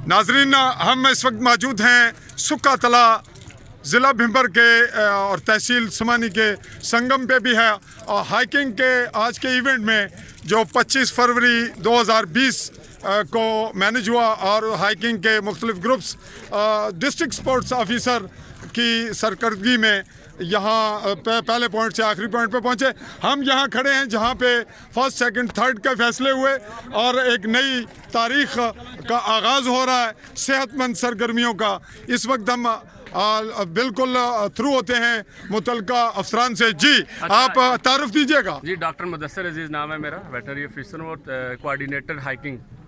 नाजरीन, हम इस वक्त मौजूद हैं सुक्का तला ज़िला भिम्बर के और तहसील समानी के संगम पे भी है। और हाइकिंग के आज के इवेंट में जो 25 फरवरी 2020 को मैनेज हुआ और हाइकिंग के मुख्तलिफ ग्रुप्स डिस्ट्रिक्ट स्पोर्ट्स ऑफिसर की सरकर्दगी में यहाँ पहले पॉइंट से आखिरी पॉइंट पे पहुँचे। हम यहाँ खड़े हैं जहाँ पे फर्स्ट सेकंड थर्ड के फैसले हुए और एक नई तारीख का आगाज़ हो रहा है सेहतमंद सरगर्मियों का। इस वक्त हम बिल्कुल थ्रू होते हैं मुतलका अफसरान से। जी आप तारुफ दीजिएगा। जी डॉक्टर मुदस्सिर अजीज़ नाम है मेरा, वेटनरी ऑफिसर और कोऑर्डिनेटर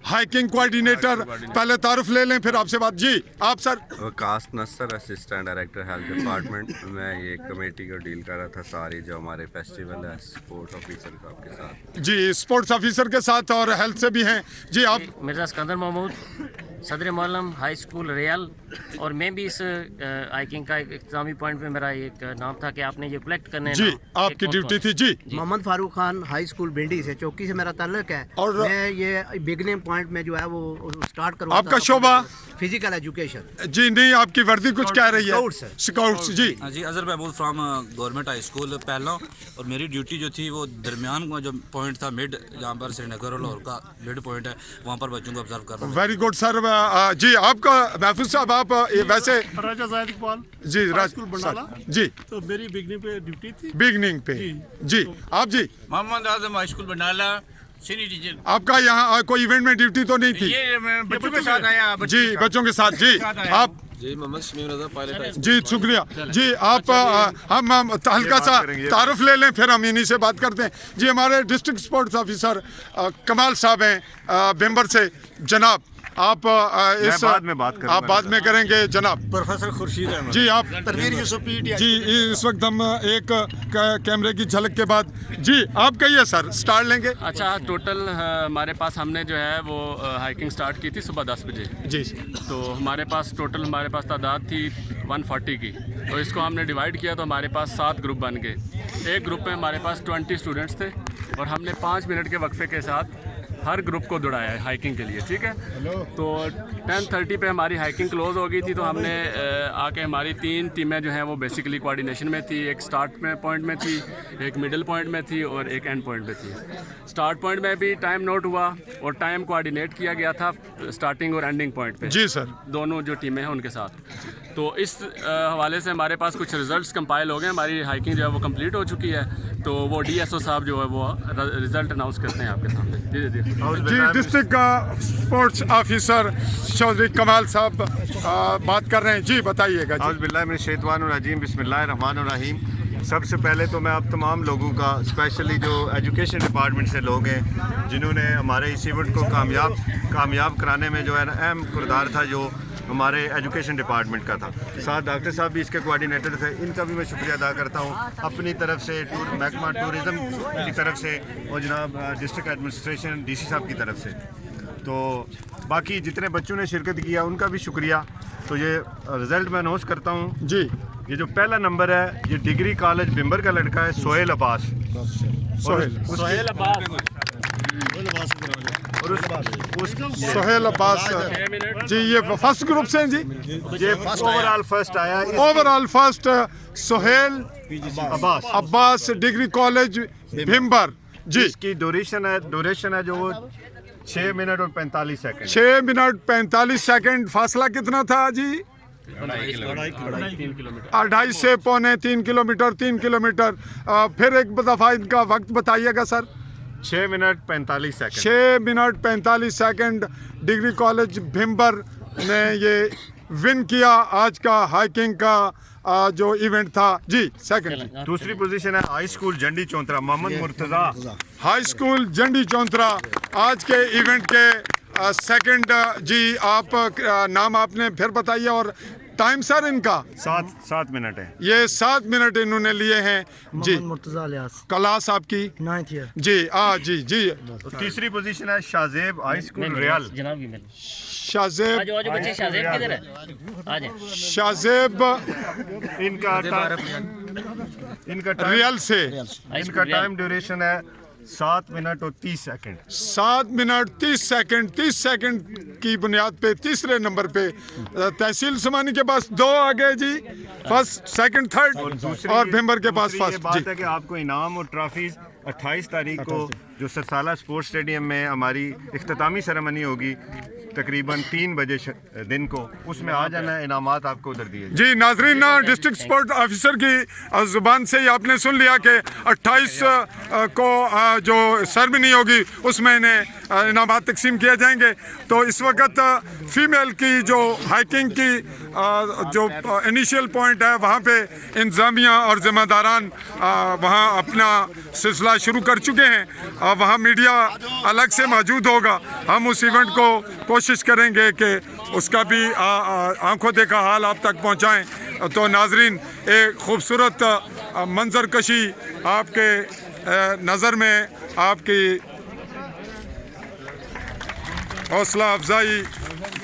हाइकिंग कोऑर्डिनेटर। पहले तारुफ ले लें फिर आपसे बात। जी आप सर? वकास नसर, असिस्टेंट डायरेक्टर हेल्थ डिपार्टमेंट। मैं ये कमेटी को डील कर रहा था सारी जो हमारे फेस्टिवल है स्पोर्ट्स ऑफिसर आपके साथ। जी स्पोर्ट्स ऑफिसर के साथ और हेल्थ से भी हैं। जी आप? मिर्ज़ा सिकंदर महमूद, सदर मोअल्लम हाई स्कूल रियाल। और मैं भी इस हाइकिंग का एक इख्तितामी पॉइंट पे मेरा एक नाम था कि आपने ये कलेक्ट करने जी आपकी ड्यूटी थी। जी मोहम्मद फारूक खान, हाई स्कूल भिंडी से, चौकी से मेरा ताल्लुक है। और मैं ये बिगनिंग पॉइंट में जो है वो स्टार्ट करूँगा। आपका शोबा? Physical education. जी नहीं, आपकी वर्दी कुछ कह रही है? स्काउट्स। जी जी Azhar Mahmood from government high school पहला। और मेरी ड्यूटी जो थी वो दरमियान का जो पॉइंट था मिड, जहाँ पर श्रीनगर और लाहौर का मिड पॉइंट है, वहाँ पर बच्चों को ऑब्जर्व करना। Very good sir. जी आपका महफूज साहब, आप वैसे राजा जाहिद इकबाल जी स्कूल बरनाला। जी तो मेरी बिगनिंग पे ड्यूटी थी। बिगनिंग पे। जी आप? जी Mohammad Azam high school Barnala senior teacher. आपका यहाँ कोई इवेंट में ड्यूटी तो नहीं थी? ये मैं बच्चों के साथ आया। जी बच्चों के साथ। जी आप? जी मोहम्मद शमीम रज़ा, पायलट। जी शुक्रिया। जी आप? हम हल्का सा तारुफ ले लें फिर हम इन्हीं से बात करते हैं। जी हमारे डिस्ट्रिक्ट स्पोर्ट्स ऑफिसर कमाल साहब हैं भिम्बर से। जनाब आप इस बाद में बात करूंगा। आप बाद में करेंगे जनाब। प्रोफेसर खुर्शीद अहमद। जी आप? तनवीर यूसुफ पीटी। जी इस वक्त हम एक कैमरे की झलक के बाद जी आप कहिए सर, स्टार्ट लेंगे। अच्छा टोटल हमारे पास हमने जो है वो हाइकिंग स्टार्ट की थी सुबह 10 बजे। जी तो हमारे पास टोटल हमारे पास तादाद थी 140 की। तो इसको हमने डिवाइड किया तो हमारे पास 7 ग्रुप बन गए। एक ग्रुप में हमारे पास 20 स्टूडेंट्स थे और हमने 5 मिनट के वक्फे के साथ हर ग्रुप को दौड़ाया है हाइकिंग के लिए। ठीक है, तो 10:30 पे हमारी हाइकिंग क्लोज हो गई थी। तो हमने आके हमारी 3 टीमें जो हैं वो बेसिकली कोऑर्डिनेशन में थी। एक स्टार्ट में पॉइंट में थी, एक मिडिल पॉइंट में थी और एक एंड पॉइंट में थी। स्टार्ट पॉइंट में भी टाइम नोट हुआ और टाइम कोऑर्डिनेट किया गया था स्टार्टिंग और एंडिंग पॉइंट पे। जी सर। दोनों जो टीमें हैं उनके साथ। तो इस हवाले से हमारे पास कुछ रिजल्ट्स कंपाइल हो गए। हमारी हाइकिंग जो है वो कंप्लीट हो चुकी है। तो वो DSO साहब जो है वो रिजल्ट अनाउंस करते हैं आपके सामने। धीरे जी डिस्ट्रिक्ट का स्पोर्ट्स ऑफिसर चौधरी कमाल साहब बात कर रहे हैं। जी बताइएगा। बिस्मिल्लाहिर्रहमानिर्रहीम, बिस्मिल्लाहिर्रहमानिर्रहीम। सबसे पहले तो मैं आप तमाम लोगों का, स्पेशली जो एजुकेशन डिपार्टमेंट से लोग हैं जिन्होंने हमारे इस इवेंट को कामयाब कराने में जो है ना अहम किरदार था, जो हमारे एजुकेशन डिपार्टमेंट का था। साथ डॉक्टर साहब भी इसके कोऑर्डिनेटर थे, इनका भी मैं शुक्रिया अदा करता हूँ अपनी तरफ से, महकमा टूरिज़म की तरफ से और जनाब डिस्ट्रिक्ट एडमिनिस्ट्रेशन DC साहब की तरफ से। तो बाकी जितने बच्चों ने शिरकत किया उनका भी शुक्रिया। तो ये रिज़ल्ट मैं अनाउंस करता हूँ। जी ये जो पहला नंबर है ये डिग्री कॉलेज भिम्बर का लड़का है सोहेल अब्बास। सोहेल अब्बास जी ये फर्स्ट ग्रुप से हैं। जी ये ओवरऑल फर्स्ट आया। Overall first Sohail Abbas degree college Bhimber. जी इसकी ड्यूरेशन है जो वो 6 मिनट और 45 सेकंड। 6 minute 45 second. फासला कितना था जी? 2.5 से 2.25 किलोमीटर। 3 किलोमीटर। फिर एक दफ़ा इनका वक्त बताइएगा sir. 6 minute 45 second. 6 minute 45 second degree college Bhimber ने ये विन किया आज का हाइकिंग का जो इवेंट था। जी सेकंड। दूसरी पोजीशन है high school Jandi Chauntra, Mohammad Murtaza. High school Jandi Chauntra आज के इवेंट के सेकंड। जी आप नाम आपने फिर बताइए और टाइम सर इनका 7 मिनट है। ये 7 मिनट इन्होंने लिए हैं। जी मुर्तज़ा इलियास, क्लास आपकी 9th ईयर। जी जी। तीसरी पोजीशन है शाहजेब हाई स्कूल रियाल। शाहजेब किधर है? शाहजेब इनका रियल से। इनका टाइम ड्यूरेशन है 7 मिनट और 30 सेकंड। 7 मिनट 30 सेकंड की बुनियाद पे तीसरे नंबर पे तहसील समानी के पास 2 आ गए जी, फर्स्ट सेकंड थर्ड, और भिम्बर के पास दूसरी ये फर्स्ट बात जी। है कि आपको इनाम और ट्रॉफीज 28 तारीख को जो सरसाला स्पोर्ट्स स्टेडियम में हमारी इख्तितामी सेरेमनी होगी तकरीबन 3 बजे दिन को, उसमें आ जाना है, इनामात आपको उधर दिए जी नाजरीन, डिस्ट्रिक्ट स्पोर्ट ऑफिसर की ज़ुबान से ही आपने सुन लिया कि 28 को जो सेरेमनी होगी उसमें इन्हें इनामात तकसीम किए जाएंगे। तो इस वक्त फीमेल की जो हाइकिंग की जो इनिशियल पॉइंट है वहाँ पे इंतज़ामिया और ज़िम्मेदारान वहाँ अपना सिलसिला शुरू कर चुके हैं। वहाँ मीडिया अलग से मौजूद होगा। हम उस इवेंट को कोशिश करेंगे कि उसका भी आंखों देखा हाल आप तक पहुँचाएँ। तो नाजरीन, एक खूबसूरत मंजर कशी आपके नज़र में, आपकी हौसला अफजाई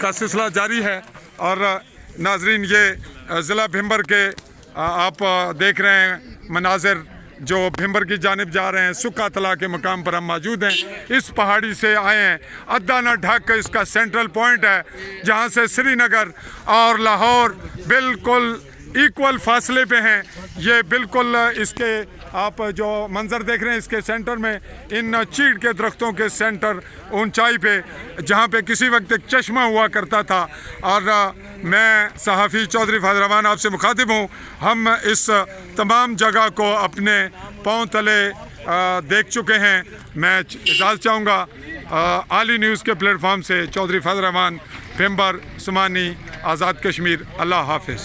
का सिलसिला जारी है। और नाजरीन, ये ज़िला भिम्बर के आप देख रहे हैं मनाजिर जो भिम्बर की जानिब जा रहे हैं। सुक्का तला के मकाम पर हम मौजूद हैं। इस पहाड़ी से आए हैं, अद्दा न ढक इसका सेंट्रल पॉइंट है जहाँ से श्रीनगर और लाहौर बिल्कुल इक्वल फासले पे हैं। ये बिल्कुल इसके आप जो मंज़र देख रहे हैं इसके सेंटर में, इन चीड़ के दरख्तों के सेंटर ऊंचाई पे, जहाँ पे किसी वक्त एक चश्मा हुआ करता था। और मैं सहाफ़ी चौधरी फजल रहमान आपसे मुखातिब हूँ। हम इस तमाम जगह को अपने पाँव तले देख चुके हैं। मैं इजाज़त चाहूँगा आली न्यूज़ के प्लेटफॉर्म से। चौधरी फजल रहमान, भिम्बर, समानी, आज़ाद कश्मीर। अल्लाह हाफिज़।